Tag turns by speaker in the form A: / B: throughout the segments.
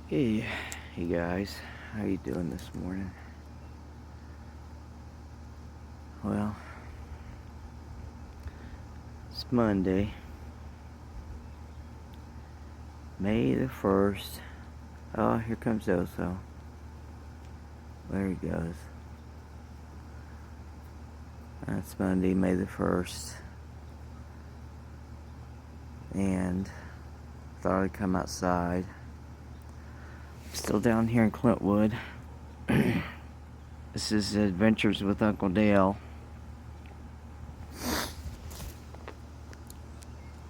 A: Hey, hey guys, how you doing this morning? Well, it's Monday, May the 1st. Oh, here comes Oso. There he goes. That's Monday, May the 1st. And thought I'd come outside. Still down here in Clintwood. This is Adventures with Uncle Dale.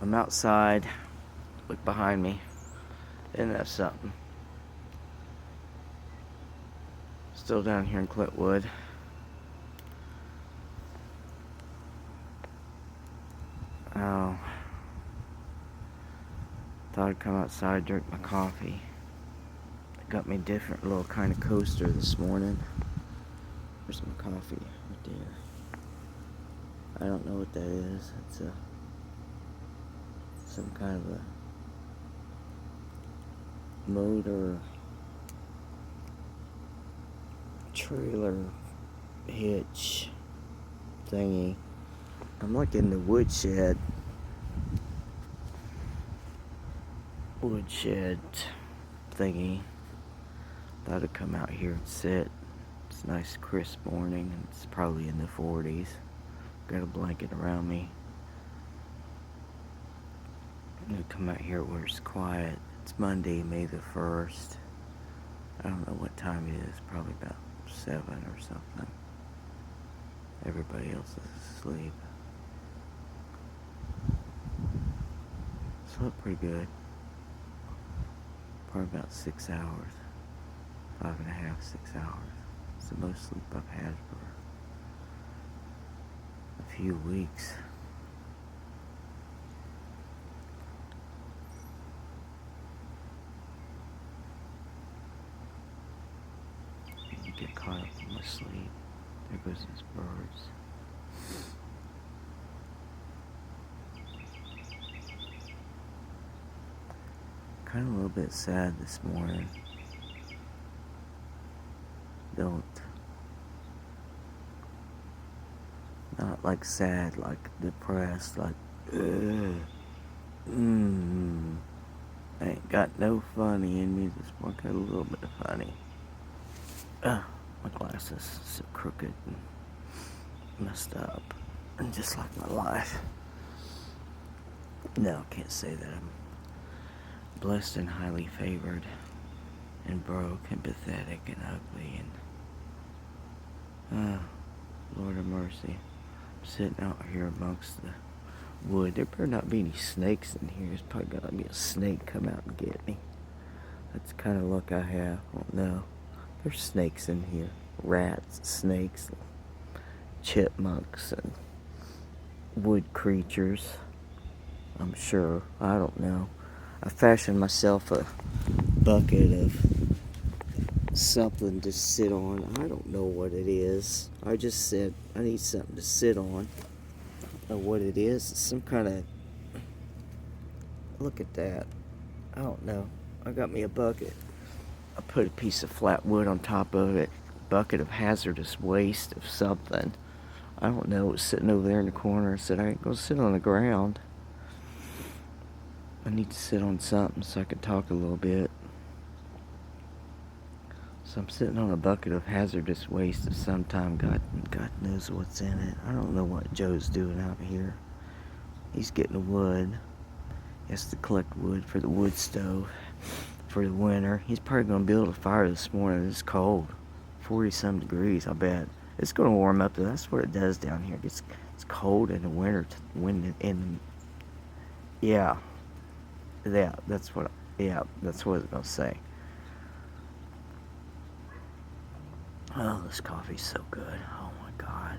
A: I'm outside. Look behind me. Isn't that something? Still down here in Clintwood. Oh. Thought I'd come outside, drink my coffee. Got me a different little kind of coaster this morning. There's my coffee right there. I don't know what that is. It's some kind of a motor trailer hitch thingy. I'm looking the woodshed thingy. Thought I'd come out here and sit. It's a nice crisp morning and it's probably in the 40s. Got a blanket around me. I'm gonna come out here where it's quiet. It's Monday, May the 1st. I don't know what time it is, probably about 7 or something. Everybody else is asleep. Slept pretty good. Probably about 6 hours. 5.5, 6 hours. It's the most sleep I've had for a few weeks. Get caught up in my sleep. There goes these birds. Kind of a little bit sad this morning. Not like sad, like depressed, like I ain't got no funny in me this morning. Got a little bit of funny. My glasses so crooked and messed up, and just like my life. No, I can't say that. I'm blessed and highly favored, and broke and pathetic and ugly, and Lord of mercy. I'm sitting out here amongst the wood. There better not be any snakes in here. There's probably gonna be a snake come out and get me. That's the kind of luck I have. I don't know. There's snakes in here. Rats, snakes, chipmunks, and wood creatures. I'm sure. I don't know. I fashioned myself a bucket of something to sit on. I don't know what it is. I just said I need something to sit on. I don't know what it is. It's some kind of... Look at that. I don't know. I got me a bucket. I put a piece of flat wood on top of it. Bucket of hazardous waste of something. I don't know. It was sitting over there in the corner. I said I ain't gonna sit on the ground. I need to sit on something so I can talk a little bit. So I'm sitting on a bucket of hazardous waste of some time. God knows what's in it. I don't know what Joe's doing out here. He's getting wood. He has to collect wood for the wood stove for the winter. He's probably going to build a fire this morning. It's cold. 40-some degrees, I bet. It's going to warm up. That's what it does down here. It's cold in the winter. Yeah. That's what I was going to say. Oh, this coffee's so good. Oh my God.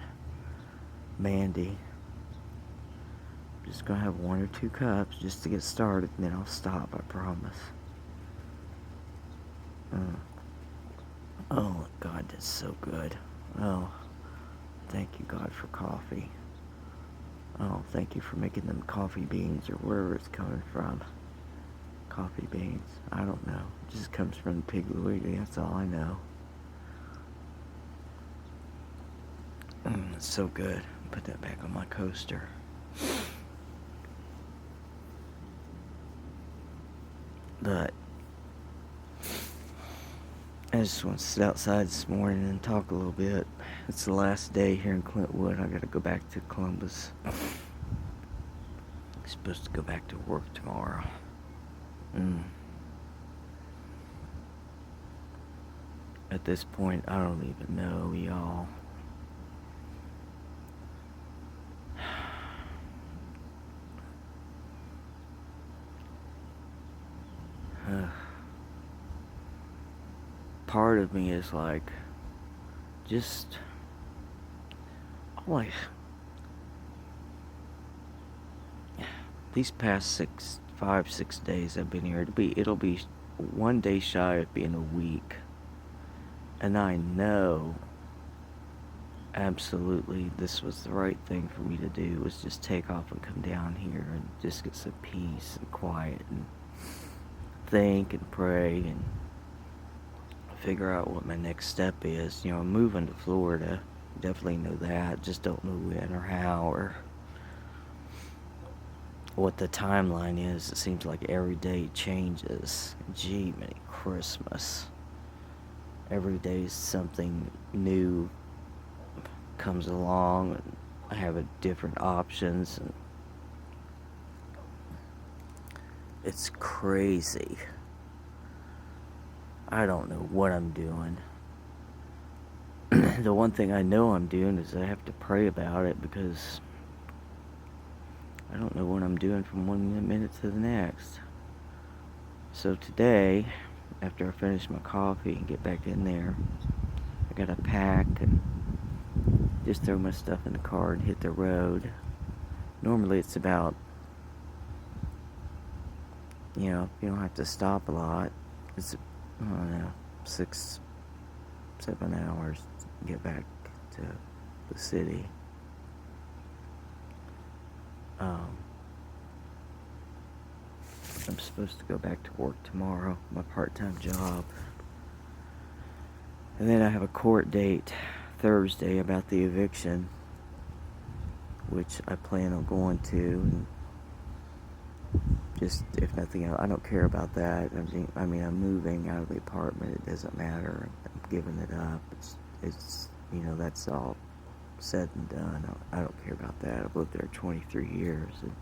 A: Mandy. I'm just gonna have 1 or 2 cups just to get started, and then I'll stop, I promise. Oh God, that's so good. Oh, thank you God for coffee. Oh, thank you for making them coffee beans or wherever it's coming from. coffee beans. I don't know. It just comes from the Piggly Wiggly. That's all I know. It's so good. Put that back on my coaster. But I just want to sit outside this morning and talk a little bit. It's the last day here in Clintwood. I got to go back to Columbus. I'm supposed to go back to work tomorrow. At this point, I don't even know, y'all. Part of me is like, just, like, these past 5-6 days I've been here, it'll be 1 day shy of being a week. And I know absolutely this was the right thing for me to do, was just take off and come down here and just get some peace and quiet and think and pray and figure out what my next step is. You know, I'm moving to Florida. Definitely know that. Just don't know when or how or what the timeline is. It seems like every day changes. Gee, many Christmas. Every day something new comes along and I have different options and it's crazy. I don't know what I'm doing. The one thing I know I'm doing is I have to pray about it because I don't know what I'm doing from 1 minute to the next. So today, after I finish my coffee and get back in there, I gotta pack and just throw my stuff in the car and hit the road. Normally it's about, you know, you don't have to stop a lot. It's, I don't know, 6-7 hours to get back to the city. I'm supposed to go back to work tomorrow, my part-time job. And then I have a court date Thursday about the eviction, which I plan on going to. And just, if nothing else, I don't care about that. I mean, I'm moving out of the apartment. It doesn't matter. I'm giving it up. It's you know, that's all said and done. I don't care about that. I've lived there 23 years, and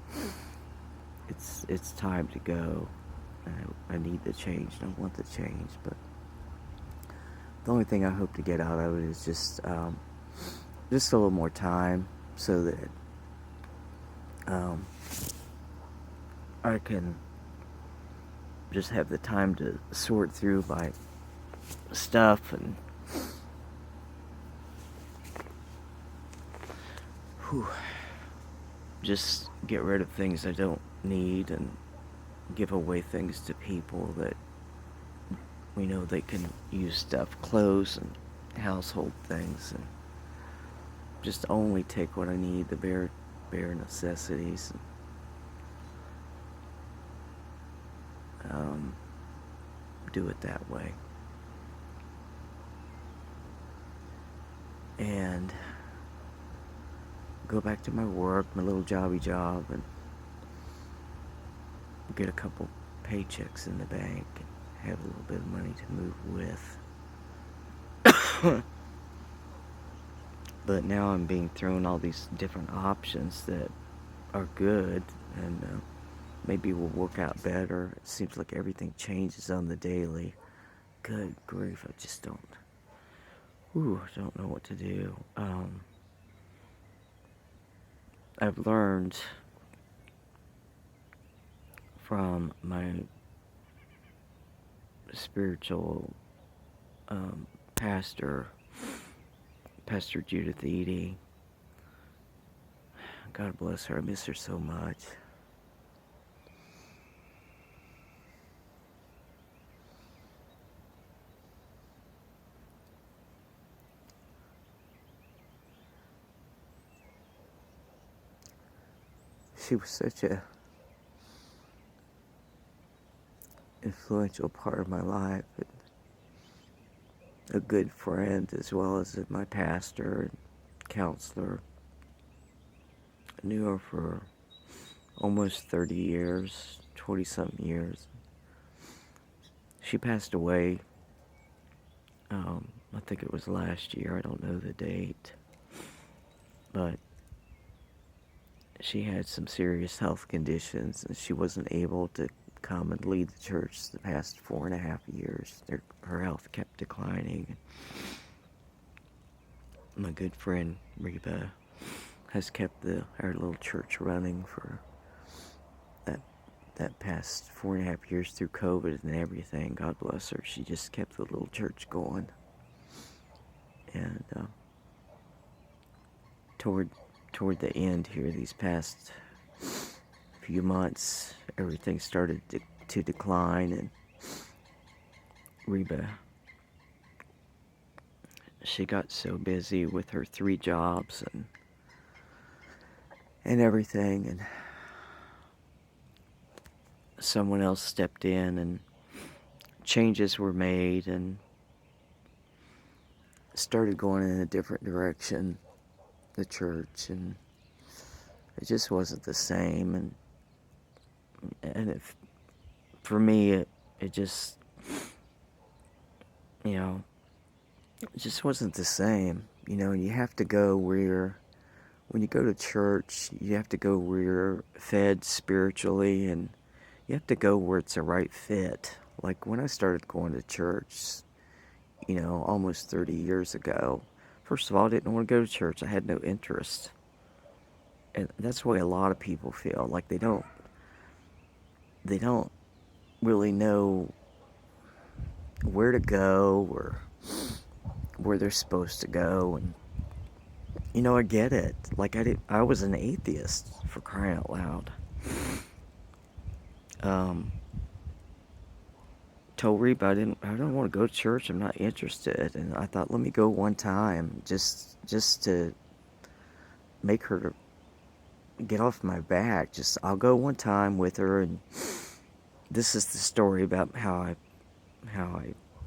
A: it's time to go. I need the change. I want the change, but the only thing I hope to get out of it is just a little more time, so that I can just have the time to sort through my stuff and just get rid of things I don't need and give away things to people that we know they can use stuff, clothes and household things, and just only take what I need, the bare necessities, and do it that way. And go back to my work, my little jobby job, and get a couple paychecks in the bank and have a little bit of money to move with. But now I'm being thrown all these different options that are good and maybe will work out better. It seems like everything changes on the daily. Good grief, I just don't know what to do. I've learned from my spiritual pastor, Pastor Judith Edie. God bless her. I miss her so much. She was such a influential part of my life, and a good friend as well as my pastor and counselor. I knew her for almost 30 years, 20-something years. She passed away, I think it was last year, I don't know the date, but she had some serious health conditions, and she wasn't able to come and lead the church the past 4.5 years. Her health kept declining. My good friend Reba has kept our little church running for that past 4.5 years through COVID and everything. God bless her. She just kept the little church going. And toward the end here, these past few months, everything started to decline, and Reba, she got so busy with her 3 jobs and everything, and someone else stepped in and changes were made and started going in a different direction, the church, and it just wasn't the same. And for me, it just, it just wasn't the same. You have to go when you go to church, you have to go where you're fed spiritually, and you have to go where it's a right fit. Like when I started going to church, almost 30 years ago, first of all, I didn't want to go to church. I had no interest. And that's the way a lot of people feel. Like they don't really know where to go or where they're supposed to go. And I get it. Like I was an atheist, for crying out loud. Told Reba I don't want to go to church. I'm not interested. And I thought, let me go one time, just to make her get off my back. I'll go one time with her. And this is the story about how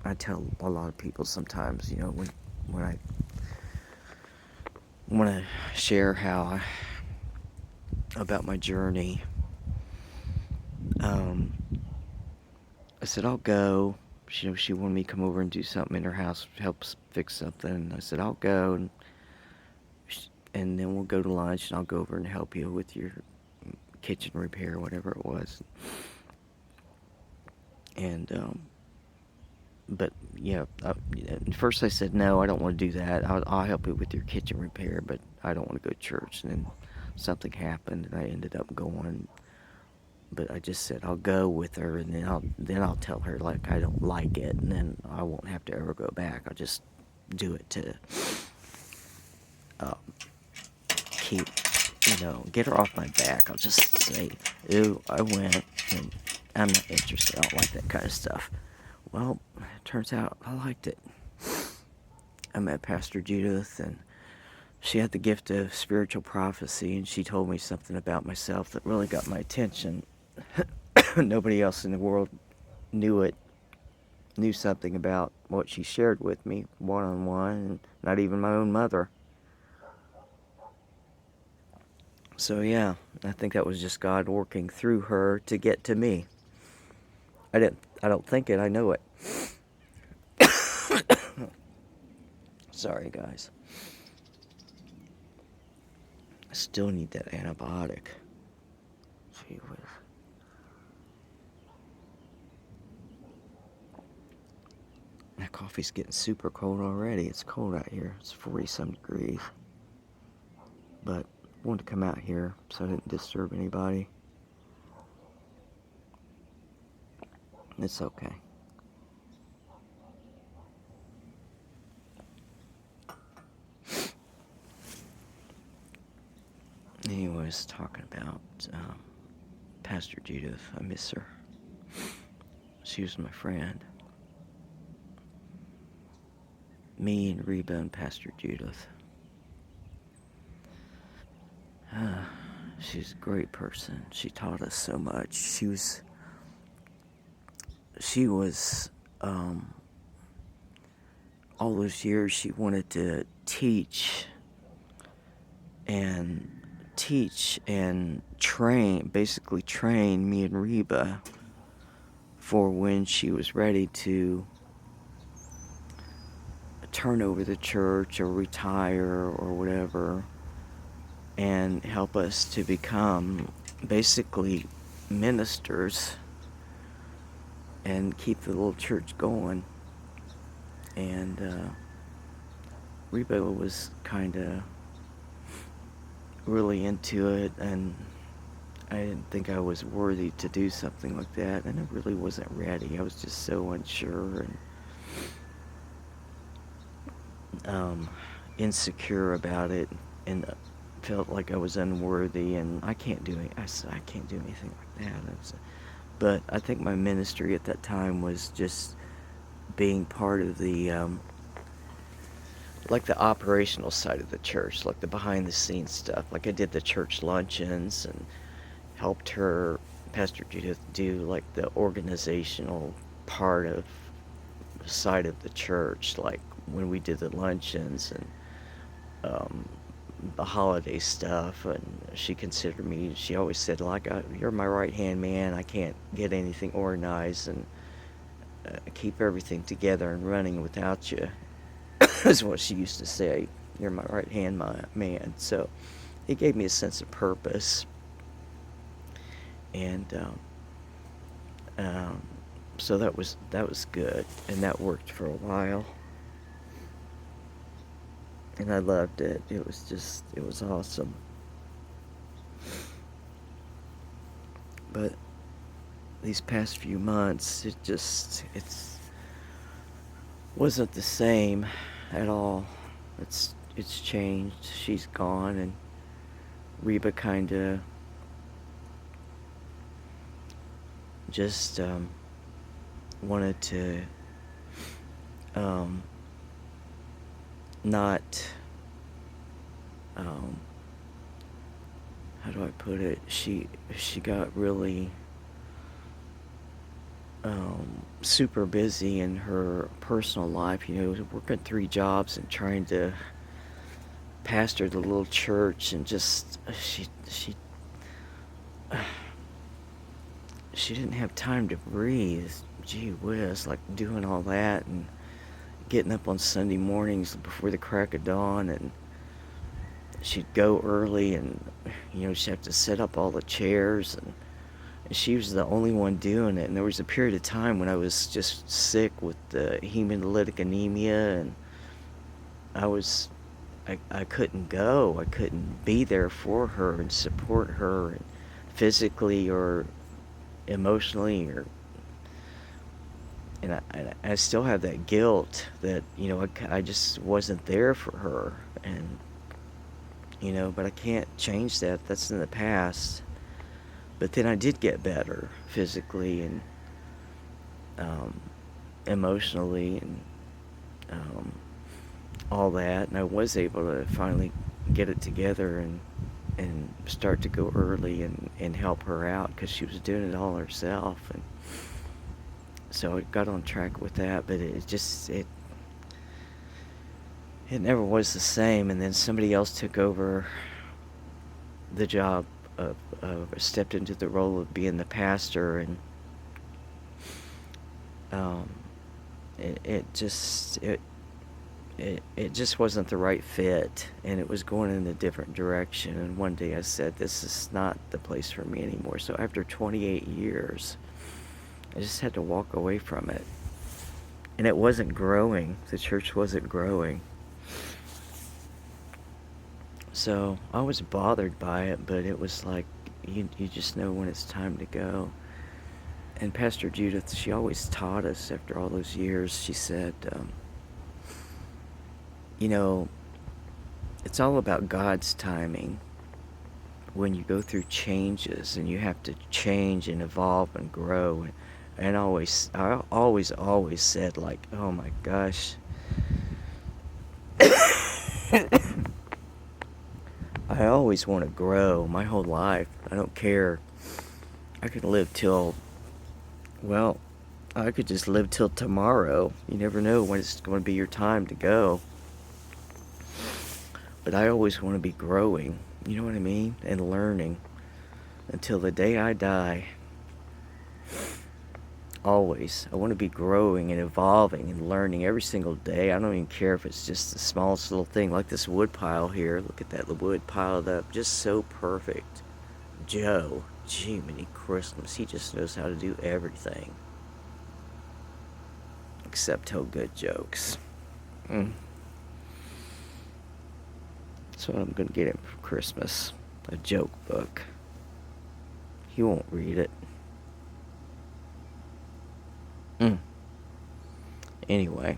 A: I tell a lot of people sometimes, when I want to share about my journey. I said, I'll go. She wanted me to come over and do something in her house, help fix something. I said, I'll go, and then we'll go to lunch, and I'll go over and help you with your kitchen repair, whatever it was. And, but, at first I said, no, I don't want to do that. I'll help you with your kitchen repair, but I don't want to go to church. And then something happened, and I ended up going. But I just said I'll go with her, and then I'll tell her like I don't like it, and then I won't have to ever go back. I'll just do it to keep, get her off my back. I'll just say, "Ooh, I went, and I'm not interested. I don't like that kind of stuff." Well, it turns out I liked it. I met Pastor Judith, and she had the gift of spiritual prophecy, and she told me something about myself that really got my attention. Nobody else in the world knew something about what she shared with me one-on-one, and not even my own mother. So yeah, I think that was just God working through her to get to me. I don't think it, I know it. Sorry, guys. I still need that antibiotic. Gee whiz. That coffee's getting super cold already. It's cold out here. It's 40-some degrees. But I wanted to come out here so I didn't disturb anybody. It's okay. Anyways, talking about Pastor Judith. I miss her. She was my friend. Me and Reba and Pastor Judith. She's a great person. She taught us so much. She was she was, all those years she wanted to and teach and basically train me and Reba for when she was ready to turn over the church or retire or whatever, and help us to become basically ministers and keep the little church going. And Reba was kind of really into it, and I didn't think I was worthy to do something like that, and I really wasn't ready. I was just so unsure and insecure about it, and felt like I was unworthy, and I can't do it. I said, I can't do anything like that. But I think my ministry at that time was just being part of the like the operational side of the church, like the behind the scenes stuff. Like I did the church luncheons and helped Pastor Judith, do like the organizational part of the side of the church, like when we did the luncheons and the holiday stuff. And she considered me, she always said, like, you're my right hand man. I can't get anything organized and keep everything together and running without you. Is what she used to say. You're my right hand man. So it gave me a sense of purpose, and so that was good, and that worked for a while, and I loved it. It was awesome. But these past few months, it wasn't the same at all. It's changed. She's gone, and Reba kind of just wanted to not, how do I put it? She got really super busy in her personal life, working 3 jobs and trying to pastor the little church, and just she didn't have time to breathe. Gee whiz, like doing all that and getting up on Sunday mornings before the crack of dawn, and she'd go early, and she'd have to set up all the chairs, and she was the only one doing it. And there was a period of time when I was just sick with the hemolytic anemia, and I couldn't go. I couldn't be there for her and support her physically or emotionally, and I still have that guilt that I just wasn't there for her, and but I can't change that. That's in the past. But then I did get better physically and emotionally and all that, and I was able to finally get it together and start to go early and help her out, because she was doing it all herself. And so I got on track with that, but it never was the same. And then somebody else took over the job stepped into the role of being the pastor, and it just wasn't the right fit, and it was going in a different direction. And one day I said, this is not the place for me anymore. So after 28 years, I just had to walk away from it. And it wasn't growing. The church wasn't growing. So I was bothered by it, but it was like, you just know when it's time to go. And Pastor Judith, she always taught us after all those years, she said, it's all about God's timing. When you go through changes and you have to change and evolve and grow. And I always said, like, oh my gosh. I always want to grow my whole life. I don't care. I could live till, well, I could just live till tomorrow. You never know when it's going to be your time to go. But I always want to be growing, you know what I mean? And learning until the day I die. Always. I want to be growing and evolving and learning every single day. I don't even care if it's just the smallest little thing, like this wood pile here. Look at that wood piled up, just so perfect. Joe, Jiminy Christmas, he just knows how to do everything. Except tell good jokes. That's what I'm going to get him for Christmas. A joke book. He won't read it. Anyway.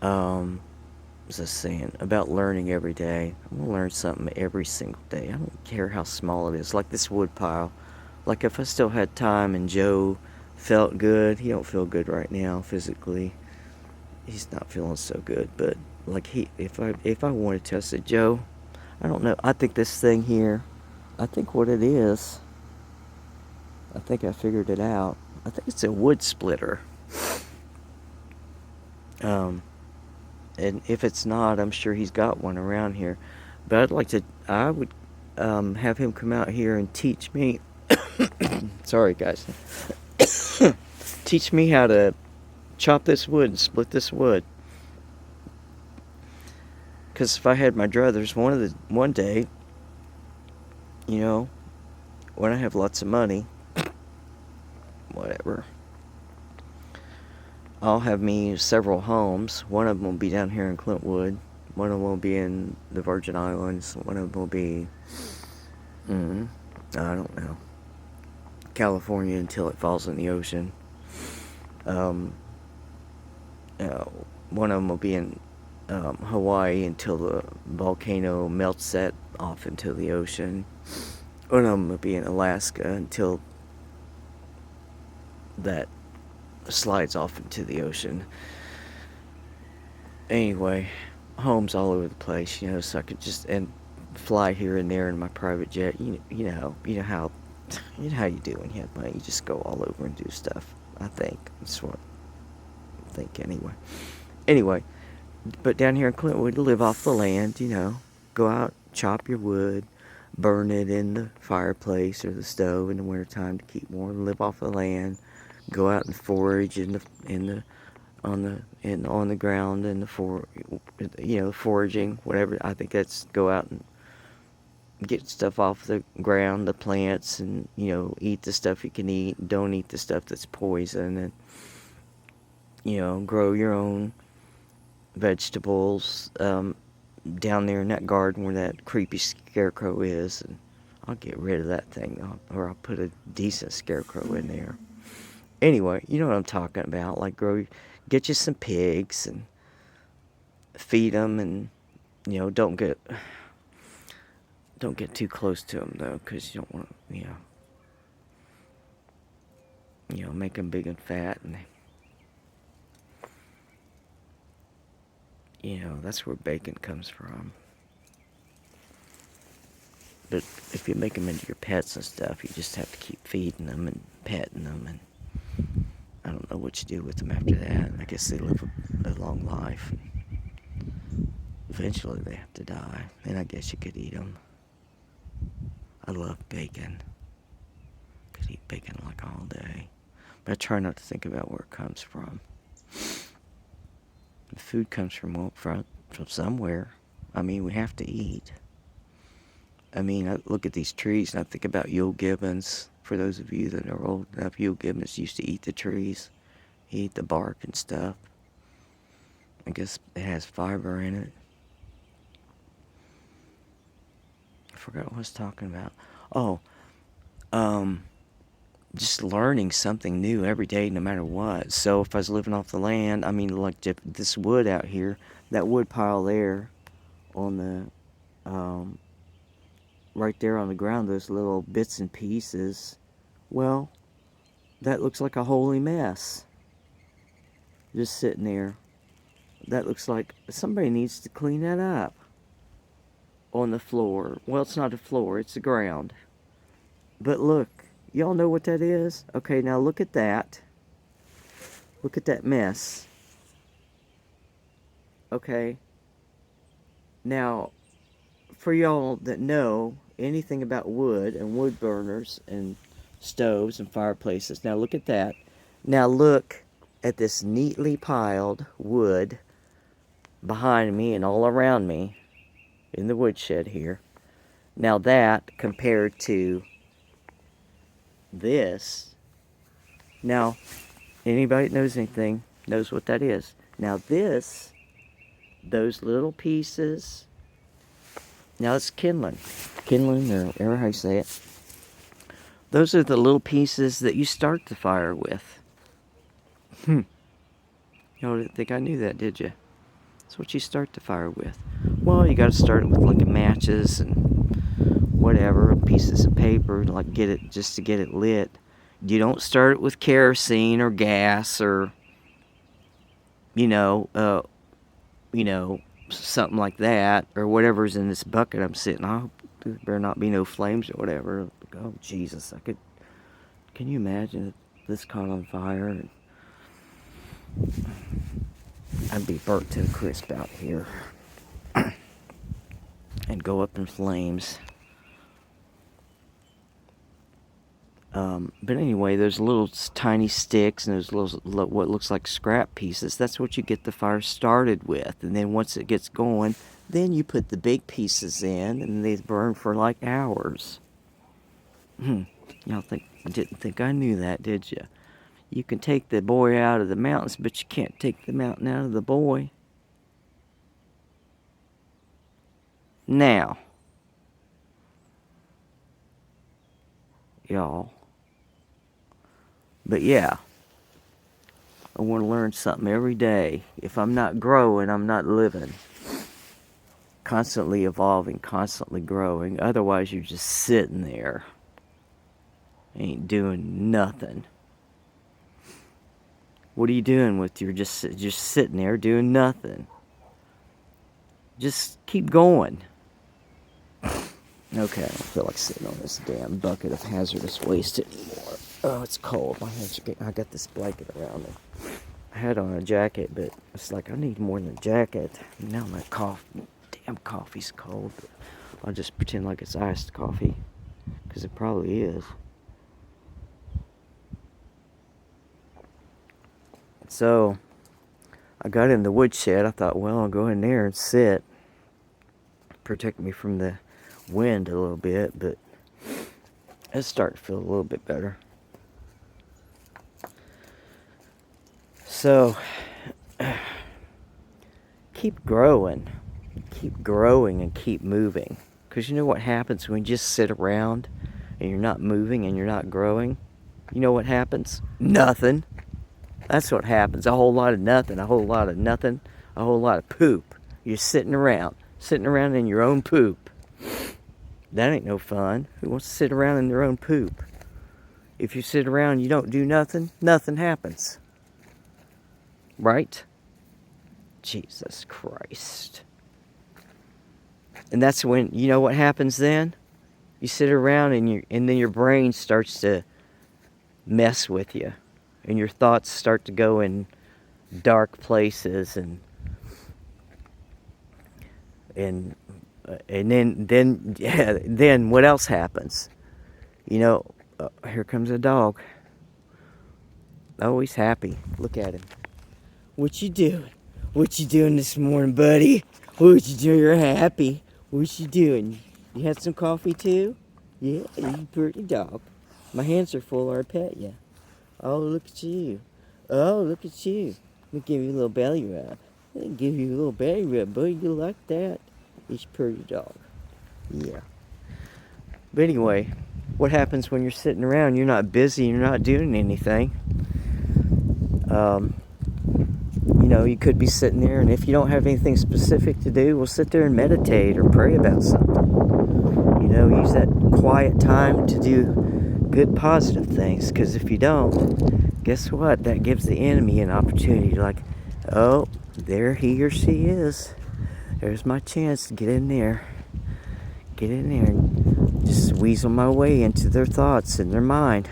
A: Was I saying about learning every day? I'm going to learn something every single day. I don't care how small it is. Like this wood pile. Like if I still had time and Joe felt good. He don't feel good right now physically. He's not feeling so good, but like if I wanted to, I said, Joe, I don't know. I think this thing here, I think what it is, I think I figured it out. I think it's a wood splitter. And if it's not, I'm sure he's got one around here. But I would have him come out here and teach me. Sorry, guys. Teach me how to chop this wood and split this wood. Because if I had my druthers, one day, you know, when I have lots of money, whatever, I'll have me several homes. One of them will be down here in Clintwood. One of them will be in the Virgin Islands. One of them will be, I don't know, California until it falls in the ocean. One of them will be in Hawaii until the volcano melts that off into the ocean. One of them will be in Alaska until that slides off into the ocean. Anyway, homes all over the place, you know, so I could just fly here and there in my private jet. You know how you do when you have money. You just go all over and do stuff. I think that's what I think anyway. But down here in Clintwood, you live off the land, you know. Go out, chop your wood, burn it in the fireplace or the stove in the wintertime to keep warm. Live off the land. Go out and forage on the ground and foraging, whatever. I think that's go out and get stuff off the ground, the plants, and eat the stuff you can eat. Don't eat the stuff that's poison, and grow your own vegetables down there in that garden where that creepy scarecrow is. And I'll get rid of that thing, or I'll put a decent scarecrow in there. Anyway, you know what I'm talking about. Like get you some pigs and feed them, and don't get too close to them though, because you don't want to make them big and fat, and that's where bacon comes from. But if you make them into your pets and stuff, you just have to keep feeding them and petting them, and I don't know what you do with them after that. I guess they live a long life. Eventually they have to die, and I guess you could eat them. I love bacon. Could eat bacon like all day. But I try not to think about where it comes from. The food comes from somewhere. I mean, we have to eat. I mean, I look at these trees and I think about Yule Gibbons. For those of you that are old enough, Yule Gibbons used to eat the trees. He ate the bark and stuff. I guess it has fiber in it. I forgot what I was talking about. Just learning something new every day, no matter what. So if I was living off the land, I mean, like this wood out here, that wood pile there on the, right there on the ground, those little bits and pieces, well, that looks like a holy mess. Just sitting there. That looks like somebody needs to clean that up. On the floor. Well, it's not a floor, it's the ground. But look, Y'all know what that is? Okay, now look at that. Look at that mess. Okay. Now, for y'all that know anything about wood and wood burners and stoves and fireplaces, now look at that. Now look at this neatly piled wood behind me and all around me in the woodshed here. Now that compared to this, now anybody that knows anything knows what that is. Now this, those little pieces, now it's kindling or whatever how you say it. Those are the little pieces that you start the fire with. Y'all didn't think I knew that, did you? That's what you start the fire with. Well, you got to start it with like matches and whatever, pieces of paper, like get it just to get it lit. You don't start it with kerosene or gas or something like that, or whatever's in this bucket I'm sitting on. I hope there better not be no flames or whatever. Oh Jesus, can you imagine if this caught on fire? I'd be burnt to a crisp out here and go up in flames. But anyway, those little tiny sticks and those little, what looks like scrap pieces, that's what you get the fire started with. And then once it gets going, then you put the big pieces in and they burn for like hours. Y'all didn't think I knew that, did you? You can take the boy out of the mountains, but you can't take the mountain out of the boy. Now, y'all. But yeah, I want to learn something every day. If I'm not growing, I'm not living. Constantly evolving, constantly growing. Otherwise, you're just sitting there. Ain't doing nothing. What are you doing with your just sitting there doing nothing? Just keep going. Okay, I don't feel like sitting on this damn bucket of hazardous waste anymore. Oh, it's cold. My hands are getting, I got this blanket around me. I had on a jacket, but it's like I need more than a jacket. Now my damn coffee's cold. But I'll just pretend like it's iced coffee, because it probably is. So, I got in the woodshed. I thought, well, I'll go in there and sit. Protect me from the wind a little bit, but it's starting to feel a little bit better. So, keep growing and keep moving. Because you know what happens when you just sit around and you're not moving and you're not growing? You know what happens? Nothing. That's what happens. A whole lot of nothing, a whole lot of poop. You're sitting around in your own poop. That ain't no fun. Who wants to sit around in their own poop? If you sit around and you don't do nothing, nothing happens. Right? Jesus Christ. And that's when, you know what happens then? You sit around and then your brain starts to mess with you. And your thoughts start to go in dark places and then what else happens? You know, here comes a dog. Oh, he's happy. Look at him. What you doing? What you doing this morning, buddy? What you doing? You're happy. What you doing? You had some coffee too? Yeah, you pretty dog. My hands are full, or I pet you. Oh, look at you. Oh, look at you. Let me give you a little belly rub. Let me give you a little belly rub, buddy. You like that? It's a pretty dog. Yeah. But anyway, what happens when you're sitting around? You're not busy. You're not doing anything. You could be sitting there, and if you don't have anything specific to do, we'll sit there and meditate or pray about something. Use that quiet time to do good, positive things. Because if you don't, guess what? That gives the enemy an opportunity. Like, oh, there he or she is. There's my chance to get in there. Get in there and just weasel my way into their thoughts and their mind.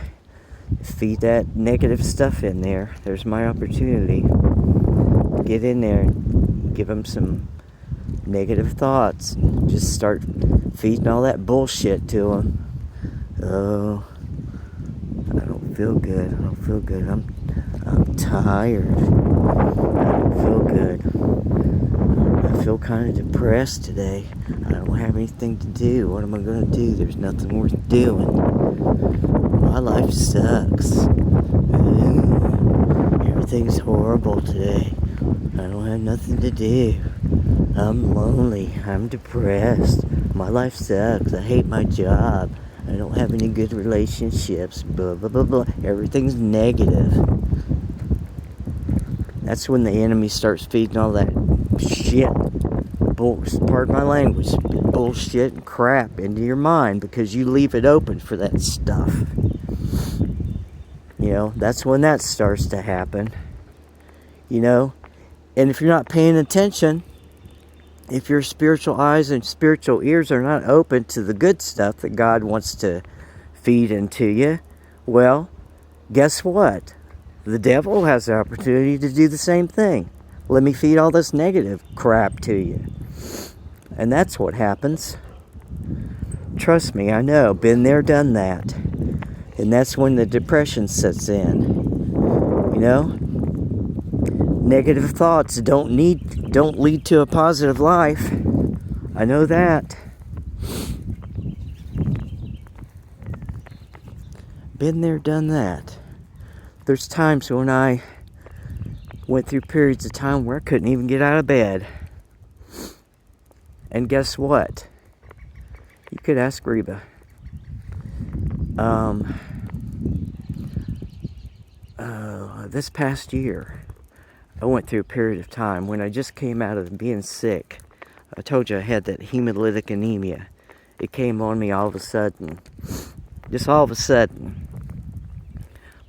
A: Feed that negative stuff in there. There's my opportunity. Get in there and give them some negative thoughts. Just start feeding all that bullshit to them. Oh, I don't feel good. I don't feel good. I'm tired. I don't feel good. I feel kind of depressed today. I don't have anything to do. What am I going to do? There's nothing worth doing. My life sucks. Everything's horrible today. I don't have nothing to do. I'm lonely. I'm depressed. My life sucks. I hate my job. I don't have any good relationships. Blah, blah, blah, blah. Everything's negative. That's when the enemy starts feeding all that shit. Pardon my language. Bullshit and crap into your mind because you leave it open for that stuff. You know, that's when that starts to happen. You know, and if you're not paying attention, if your spiritual eyes and spiritual ears are not open to the good stuff that God wants to feed into you, well, guess what? The devil has the opportunity to do the same thing. Let me feed all this negative crap to you. And that's what happens. Trust me, I know. Been there, done that. And that's when the depression sets in. You know? Negative thoughts don't lead to a positive life. I know that. Been there, done that. There's times when I went through periods of time where I couldn't even get out of bed. And guess what? You could ask Reba. This past year, I went through a period of time when I just came out of being sick. I told you I had that hemolytic anemia. It came on me all of a sudden. Just all of a sudden.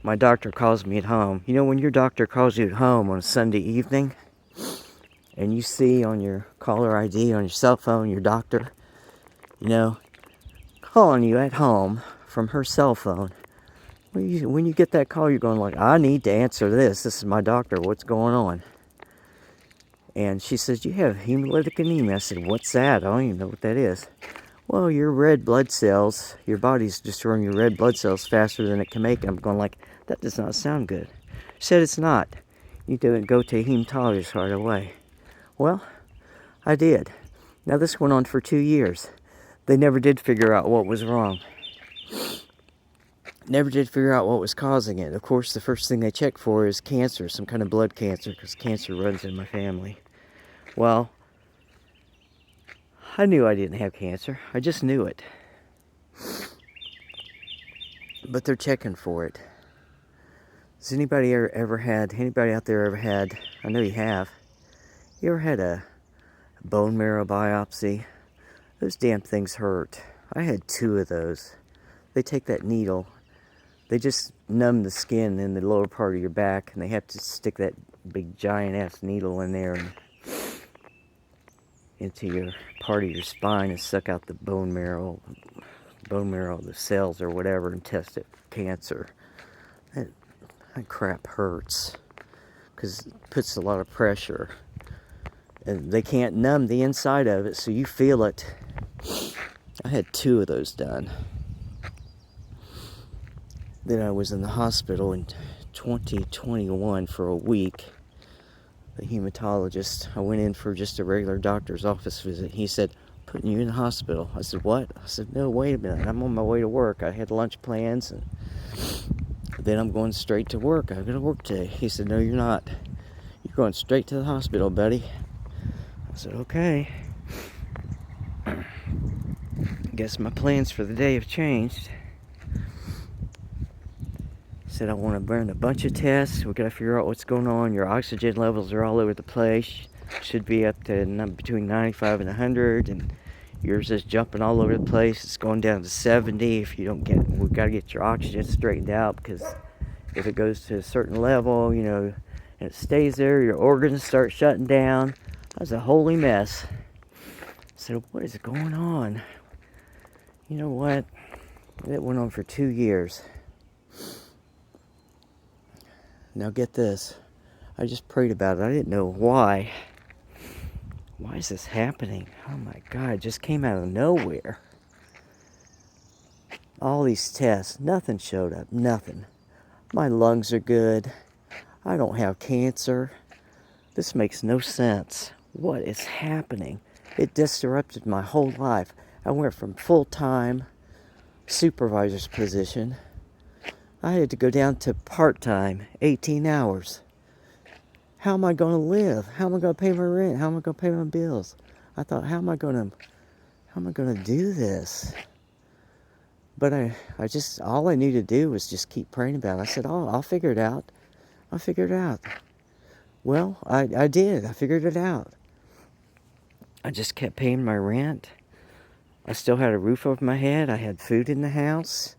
A: My doctor calls me at home. You know when your doctor calls you at home on a Sunday evening, and you see on your caller ID on your cell phone your doctor, you know, calling you at home from her cell phone. When you get that call, you're going like, I need to answer this. This is my doctor. What's going on? And she says, you have hemolytic anemia. I said, what's that? I don't even know what that is. Well, your red blood cells, your body's destroying your red blood cells faster than it can make them. I'm going like, that does not sound good. She said, it's not. You need to go to a hematologist right away. Well, I did. Now this went on for 2 years. They never did figure out what was wrong. Never did figure out what was causing it. Of course, the first thing they check for is cancer, some kind of blood cancer, because cancer runs in my family. Well, I knew I didn't have cancer. I just knew it. But they're checking for it. Has anybody out there ever had, I know you have, you ever had a bone marrow biopsy? Those damn things hurt. I had 2 of those. They take that needle. They just numb the skin in the lower part of your back, and they have to stick that big giant-ass needle in there and into your part of your spine and suck out the bone marrow, the cells or whatever, and test it for cancer. That crap hurts because it puts a lot of pressure. And they can't numb the inside of it, so you feel it. I had 2 of those done. Then I was in the hospital in 2021 for a week. The hematologist, I went in for just a regular doctor's office visit. He said, putting you in the hospital. I said, what? I said, no, wait a minute. I'm on my way to work. I had lunch plans, and then I'm going straight to work. I'm going to work today. He said, no, you're not. You're going straight to the hospital, buddy. I said, okay. Guess my plans for the day have changed. Said I want to burn a bunch of tests. We got to figure out what's going on. Your oxygen levels are all over the place. Should be up to between 95 and 100, and yours is jumping all over the place. It's going down to 70. If you don't we've got to get your oxygen straightened out, because if it goes to a certain level, you know, and it stays there, your organs start shutting down. That's a holy mess. I said, what is going on? You know what? It went on for 2 years. Now get this. I just prayed about it. I didn't know why. Why is this happening? Oh my God, it just came out of nowhere. All these tests, nothing showed up, nothing. My lungs are good. I don't have cancer. This makes no sense. What is happening? It disrupted my whole life. I went from full-time supervisor's position. I had to go down to part-time, 18 hours. How am I going to live? How am I going to pay my rent? How am I going to pay my bills? I thought, how am I going to do this? But I just, all I knew to do was just keep praying about it. I said, oh, I'll figure it out. I'll figure it out. Well, I did. I figured it out. I just kept paying my rent. I still had a roof over my head. I had food in the house.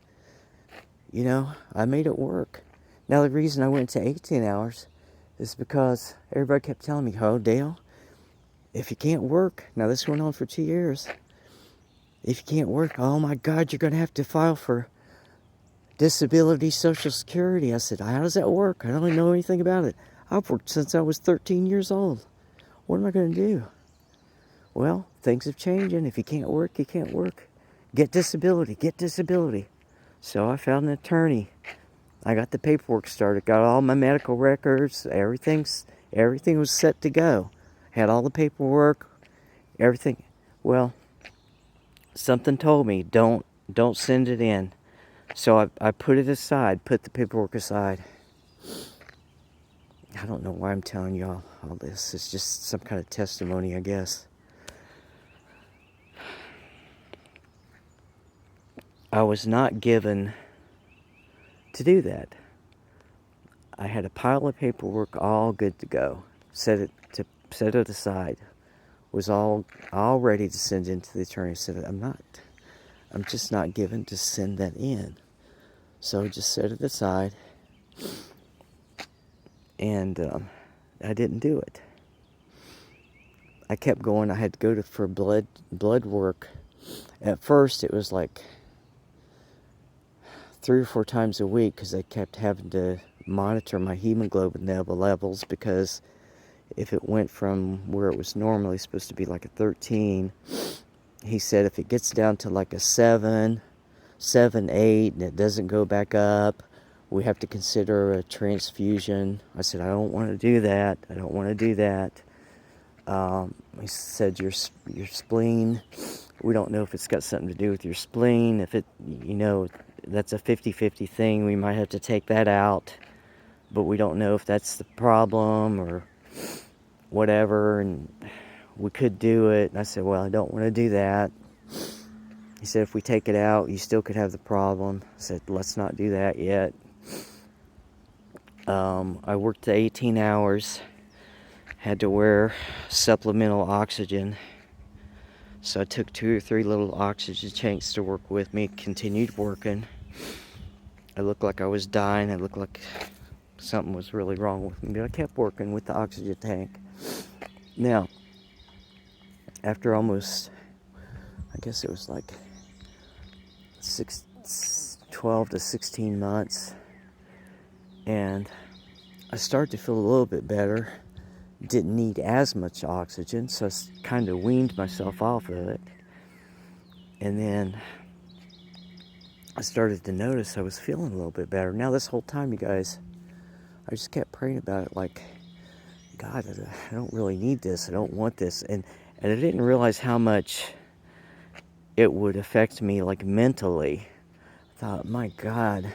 A: You know, I made it work. Now, the reason I went to 18 hours is because everybody kept telling me, oh, Dale, if you can't work, now this went on for 2 years. If you can't work, oh my God, you're going to have to file for disability Social Security. I said, how does that work? I don't even know anything about it. I've worked since I was 13 years old. What am I going to do? Well, things have changed, and if you can't work, you can't work. Get disability, get disability. So I found an attorney. I got the paperwork started, got all my medical records, everything was set to go. Had all the paperwork, everything. Well, something told me, don't send it in. So I put it aside, put the paperwork aside. I don't know why I'm telling y'all all this. It's just some kind of testimony, I guess. I was not given to do that. I had a pile of paperwork all good to go. Set it aside. Was all ready to send in to the attorney. Said, I'm just not given to send that in. So I just set it aside. And I didn't do it. I kept going. I had to go for blood work. At first, it was like 3 or 4 times a week because I kept having to monitor my hemoglobin levels, because if it went from where it was normally supposed to be like a 13, he said if it gets down to like a 7, 8, and it doesn't go back up, we have to consider a transfusion. I said, I don't want to do that. I don't want to do that. He said, your spleen, we don't know if it's got something to do with your spleen. If it, that's a 50-50 thing. We might have to take that out, but we don't know if that's the problem or whatever, and we could do it. And I said, well, I don't want to do that. He said, if we take it out, you still could have the problem. I said, let's not do that yet. I worked the 18 hours, had to wear supplemental oxygen. So I took 2 or 3 little oxygen tanks to work with me, continued working. I looked like I was dying. I looked like something was really wrong with me, but I kept working with the oxygen tank. Now, after almost, I guess it was like 12 to 16 months, and I started to feel a little bit better. Didn't need as much oxygen, so I kind of weaned myself off of it. And then I started to notice I was feeling a little bit better. Now, this whole time, you guys, I just kept praying about it, like, God, I don't really need this. I don't want this. And I didn't realize how much it would affect me, like, mentally. I thought, my God,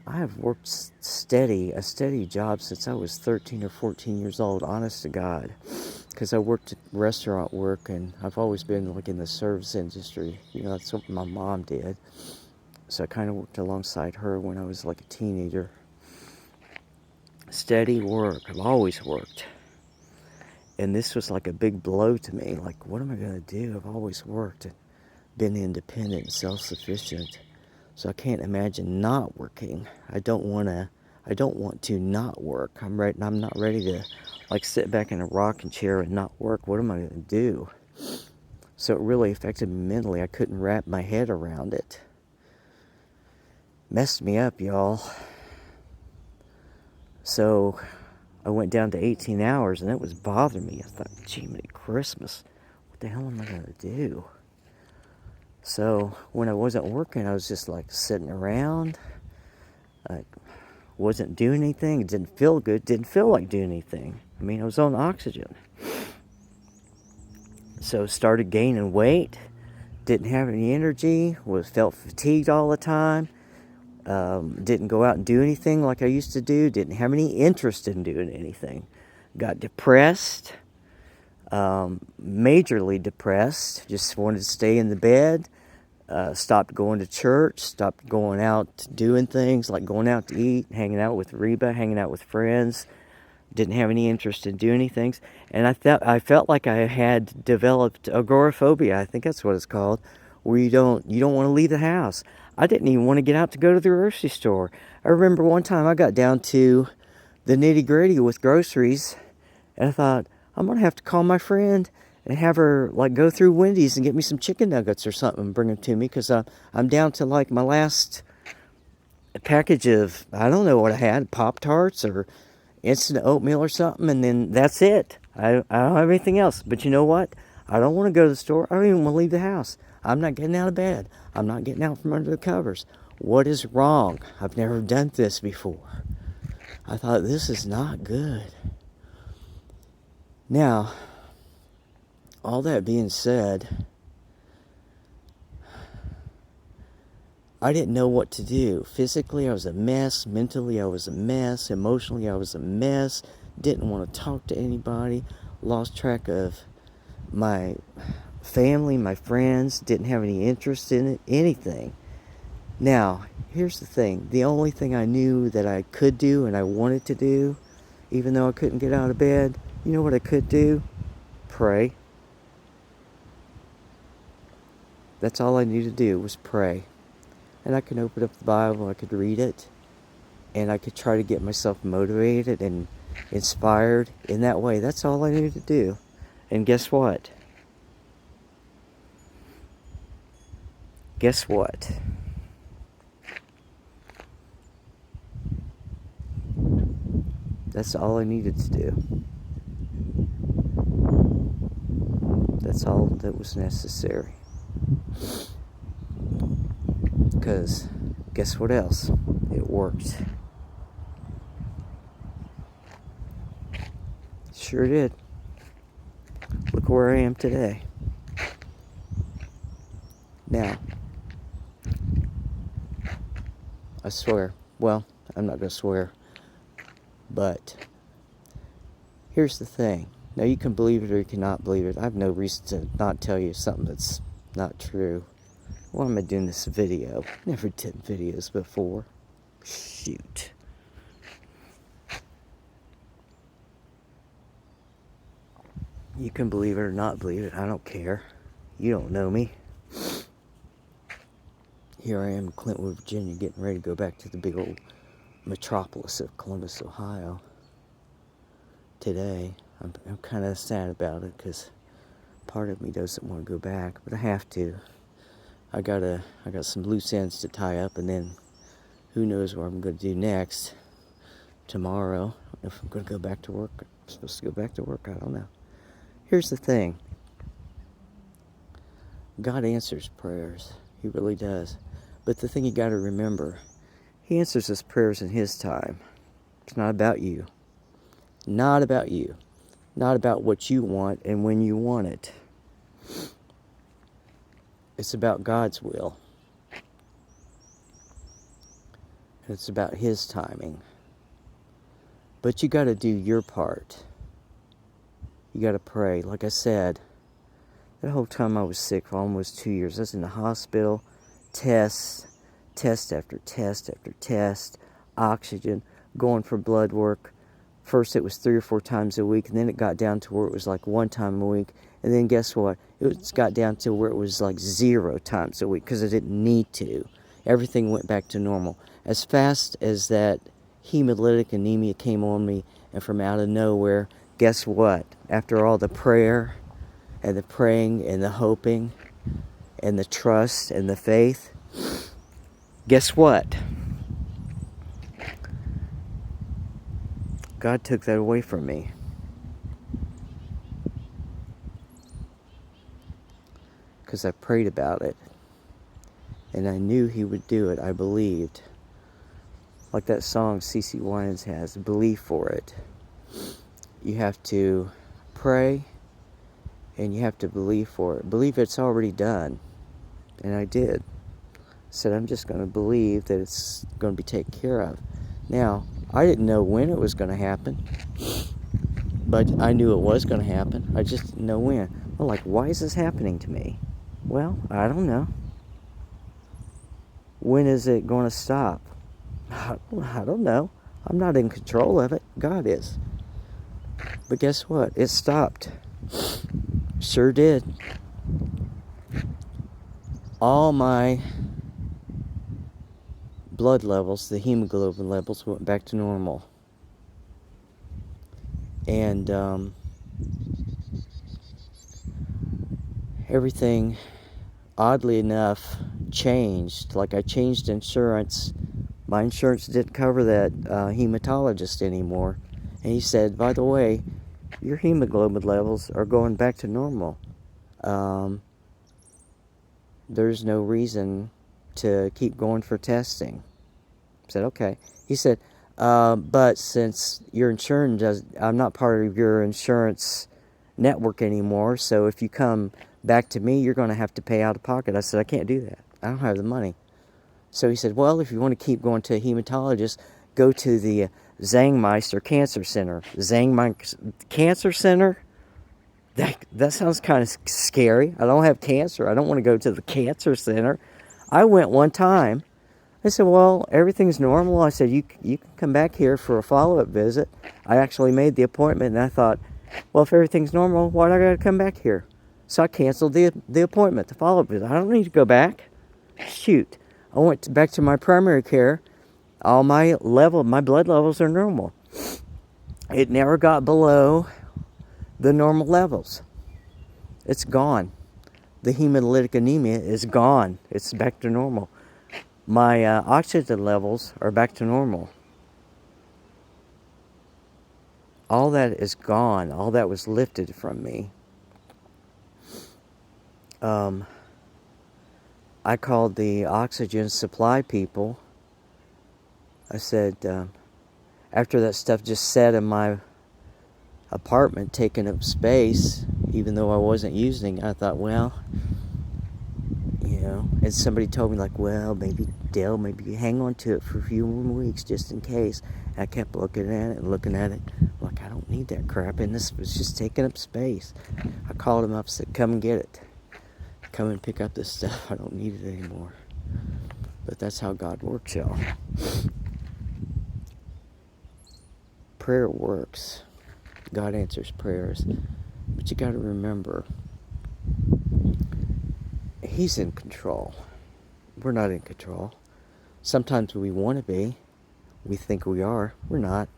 A: I have worked a steady job since I was 13 or 14 years old, honest to God. Because I worked restaurant work, and I've always been like in the service industry. That's what my mom did. So I kind of worked alongside her when I was like a teenager. Steady work. I've always worked. And this was like a big blow to me. Like, what am I going to do? I've always worked and been independent and self-sufficient. So I can't imagine not working. I don't want to not work. I'm not ready to like sit back in a rocking chair and not work. What am I going to do? So it really affected me mentally. I couldn't wrap my head around it. Messed me up, y'all. So I went down to 18 hours, and it was bothering me. I thought, gee, Merry Christmas. What the hell am I going to do? So when I wasn't working, I was just like sitting around. I wasn't doing anything. It didn't feel good. Didn't feel like doing anything. I mean, I was on oxygen. So started gaining weight. Didn't have any energy. Felt fatigued all the time. Didn't go out and do anything like I used to do. Didn't have any interest in doing anything. Got depressed. Majorly depressed. Just wanted to stay in the bed. Stopped going to church. Stopped going out doing things like going out to eat, hanging out with Reba, hanging out with friends. Didn't have any interest in doing things. And I felt like I had developed agoraphobia. I think that's what it's called, where you don't want to leave the house. I didn't even want to get out to go to the grocery store. I remember one time I got down to the nitty-gritty with groceries, and I thought, I'm going to have to call my friend and have her like go through Wendy's and get me some chicken nuggets or something and bring them to me, because I'm down to like my last package of, I don't know what I had, Pop-Tarts or instant oatmeal or something, and then that's it. I don't have anything else. But you know what? I don't want to go to the store. I don't even want to leave the house. I'm not getting out of bed. I'm not getting out from under the covers. What is wrong? I've never done this before. I thought, this is not good. Now, all that being said, I didn't know what to do. Physically, I was a mess. Mentally, I was a mess. Emotionally, I was a mess. Didn't want to talk to anybody. Lost track of my family, my friends. Didn't have any interest in it, anything. Now, here's the thing. The only thing I knew that I could do and I wanted to do, even though I couldn't get out of bed, you know what I could do? Pray. That's all I needed to do was pray. And I could open up the Bible, I could read it, and I could try to get myself motivated and inspired in that way. That's all I needed to do. And guess what? Guess what? That's all I needed to do. That's all that was necessary. Because guess what else? It worked. Sure did. Look where I am today. Now, I swear, well, I'm not going to swear, but here's the thing. Now, you can believe it or you cannot believe it. I have no reason to not tell you something that's not true. Why am I doing this video? Never did videos before. Shoot. You can believe it or not believe it. I don't care. You don't know me. Here I am in Clintwood, Virginia, getting ready to go back to the big old metropolis of Columbus, Ohio. Today, I'm kind of sad about it because part of me doesn't want to go back, but I have to. I got some loose ends to tie up, and then who knows what I'm going to do next. Tomorrow, if I'm going to go back to work. I'm supposed to go back to work. I don't know. Here's the thing. God answers prayers. He really does. But the thing you got to remember, He answers His prayers in His time. It's not about you. Not about you. Not about what you want and when you want it. It's about God's will. It's about His timing. But you got to do your part. You got to pray. Like I said, that whole time I was sick for almost 2 years. I was in the hospital, test after test after test, oxygen, going for blood work. First it was 3 or 4 times a week, and then it got down to where it was like 1 time a week. And then guess what? It got down to where it was like 0 times a week because I didn't need to. Everything went back to normal. As fast as that hemolytic anemia came on me, and from out of nowhere, guess what? After all the prayer, and the praying and the hoping and the trust and the faith, guess what? God took that away from me. Because I prayed about it. And I knew He would do it. I believed. Like that song CeCe Winans has, believe for it. You have to pray and you have to believe for it. Believe it's already done. And I did. Said I'm just going to believe that it's going to be taken care of. Now, I didn't know when it was going to happen, but I knew it was going to happen. I just didn't know when. Well, like, why is this happening to me? Well, I don't know. When is it going to stop? I don't know. I'm not in control of it. God is. But guess what? It stopped. Sure did. All my blood levels, the hemoglobin levels, went back to normal. And everything, oddly enough, changed. Like I changed insurance. My insurance didn't cover that hematologist anymore. And he said, by the way, your hemoglobin levels are going back to normal. There's no reason to keep going for testing. I said, okay. He said, but since your insurance I'm not part of your insurance network anymore, so if you come back to me, you're going to have to pay out of pocket. I said, I can't do that. I don't have the money. So he said, well, if you want to keep going to a hematologist, go to the Zangmeister Cancer Center. Zangmeister Cancer Center? That sounds kind of scary. I don't have cancer. I don't want to go to the cancer center. I went one time. I said, well, everything's normal. I said, you can come back here for a follow-up visit. I actually made the appointment, and I thought, well, if everything's normal, why do I got to come back here? So I canceled the appointment, the follow-up visit. I don't need to go back. Shoot. I went back to my primary care. All my blood levels are normal. It never got below the normal levels. It's gone. The hemolytic anemia is gone. It's back to normal. My oxygen levels are back to normal. All that is gone. All that was lifted from me. I called the oxygen supply people. I said, after that stuff just sat in my apartment taking up space, even though I wasn't using it, I thought, well, and somebody told me, like, well, maybe Dale, maybe you hang on to it for a few more weeks just in case. And I kept looking at it and looking at it. Like, I don't need that crap, and this was just taking up space. I called him up and said, come and get it. Come and pick up this stuff. I don't need it anymore. But that's how God works, y'all. Prayer works. God answers prayers. But you got to remember, He's in control. We're not in control. Sometimes we want to be. We think we are. We're not.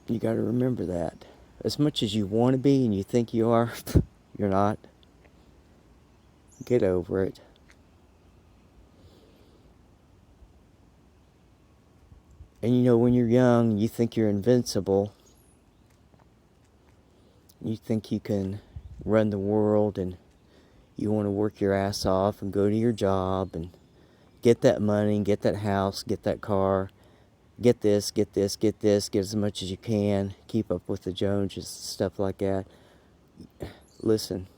A: You got to remember that. As much as you want to be and you think you are, you're not. Get over it. And when you're young, you think you're invincible. You think you can run the world, and you want to work your ass off and go to your job and get that money, get that house, get that car, get this, get as much as you can, keep up with the Joneses, stuff like that. Listen,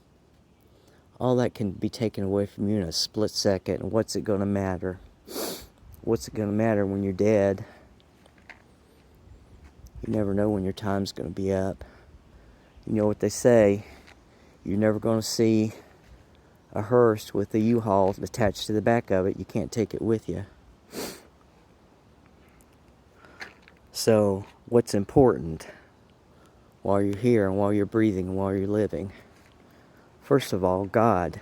A: all that can be taken away from you in a split second, and what's it going to matter? What's it going to matter when you're dead? You never know when your time's going to be up. You know what they say, you're never going to see a hearse with a U-Haul attached to the back of it. You can't take it with you. So, what's important while you're here and while you're breathing and while you're living? First of all, God.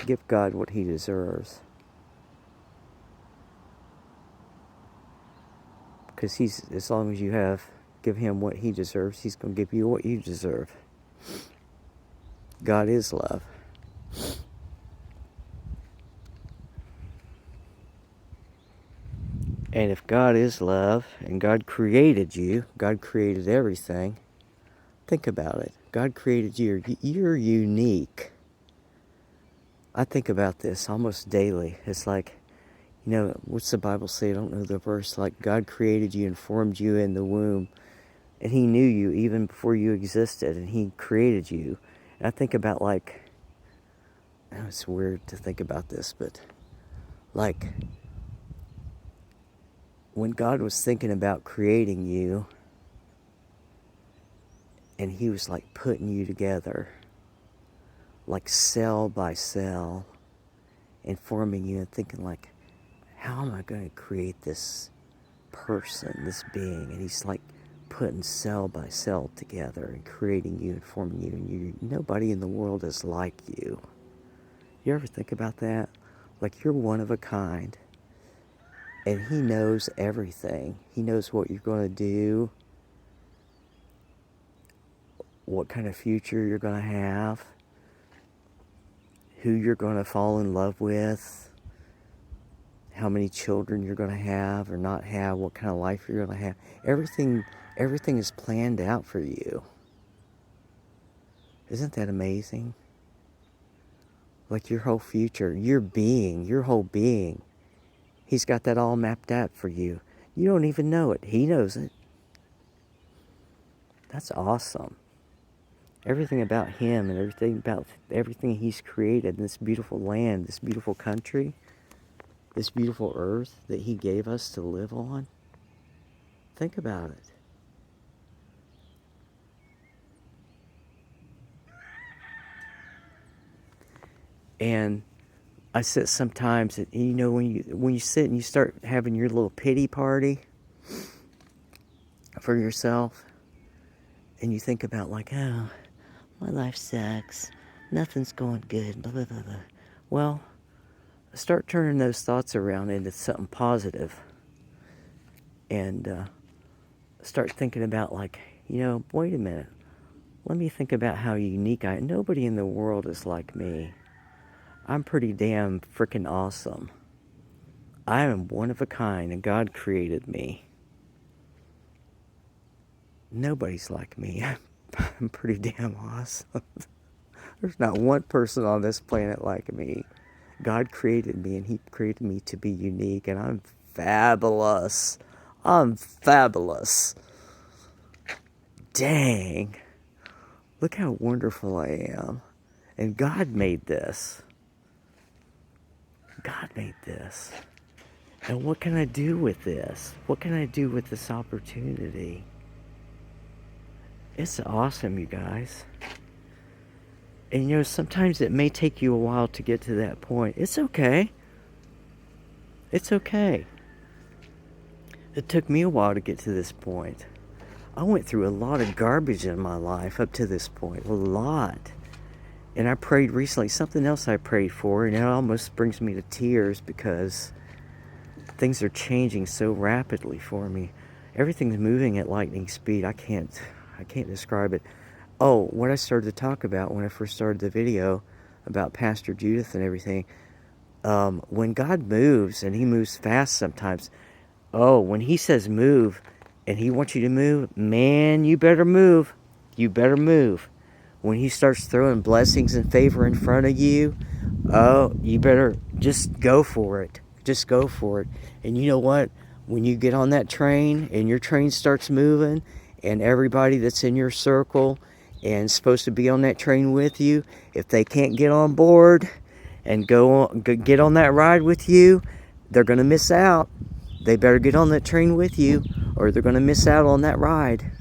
A: Give God what He deserves. Because as long as you give him what he deserves, he's going to give you what you deserve. God is love. And if God is love, and God created you, God created everything, think about it. God created you. You're unique. I think about this almost daily. It's like, what's the Bible say? I don't know the verse. Like, God created you and formed you in the womb. And he knew you even before you existed. And he created you. And I think about it's weird to think about this, but like, when God was thinking about creating you, and he was like putting you together, like cell by cell, and forming you and thinking like, how am I going to create this person, this being? And he's like putting cell by cell together and creating you and forming you, and nobody in the world is like you. You ever think about that? Like, you're one of a kind, and he knows everything. He knows what you're going to do, what kind of future you're going to have, who you're going to fall in love with, how many children you're going to have or not have, what kind of life you're going to have. Everything is planned out for you. Isn't that amazing? Like, your whole future, your whole being, he's got that all mapped out for you. You don't even know it. He knows it. That's awesome. Everything about him and everything he's created, this beautiful land, this beautiful country, this beautiful earth that he gave us to live on. Think about it. And I sit sometimes, when you sit and you start having your little pity party for yourself, and you think about like, oh, my life sucks, nothing's going good, blah, blah, blah, blah. Well, start turning those thoughts around into something positive, and start thinking about like, wait a minute, let me think about how unique nobody in the world is like me. I'm pretty damn freaking awesome. I am one of a kind, and God created me. Nobody's like me. I'm pretty damn awesome. There's not one person on this planet like me. God created me, and he created me to be unique, and I'm fabulous. I'm fabulous. Dang. Look how wonderful I am. And God made this. God made this. And what can I do with this? What can I do with this opportunity? It's awesome, you guys. And sometimes it may take you a while to get to that point. It's okay. It's okay. It took me a while to get to this point. I went through a lot of garbage in my life up to this point. A lot. And I prayed recently, something else I prayed for, and it almost brings me to tears because things are changing so rapidly for me. Everything's moving at lightning speed. I can't describe it. Oh, what I started to talk about when I first started the video about Pastor Judith and everything, when God moves, and he moves fast sometimes, when he says move, and he wants you to move, man, you better move. You better move. When he starts throwing blessings and favor in front of you, you better just go for it. Just go for it. And you know what? When you get on that train and your train starts moving, and everybody that's in your circle and supposed to be on that train with you, if they can't get on board and get on that ride with you, they're going to miss out. They better get on that train with you, or they're going to miss out on that ride.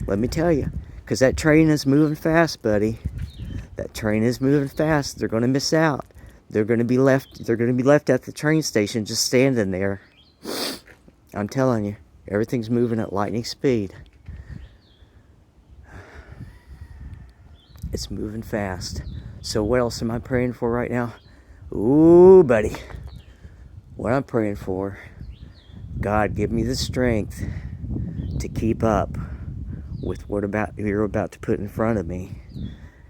A: Let me tell you. Because that train is moving fast, buddy. That train is moving fast. They're going to miss out. They're going to be left at the train station just standing there. I'm telling you, everything's moving at lightning speed. It's moving fast. So what else am I praying for right now? Ooh, buddy. What I'm praying for, God, give me the strength to keep up with what you're about to put in front of me.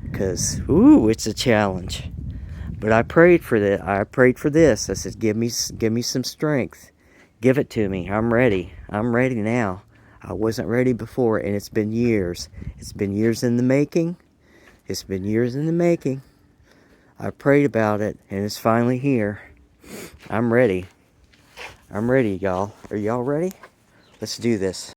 A: Because, ooh, it's a challenge. But I prayed for that. I prayed for this. I said, give me some strength. Give it to me. I'm ready. I'm ready now. I wasn't ready before, and it's been years. It's been years in the making. It's been years in the making. I prayed about it, and it's finally here. I'm ready. I'm ready, y'all. Are y'all ready? Let's do this.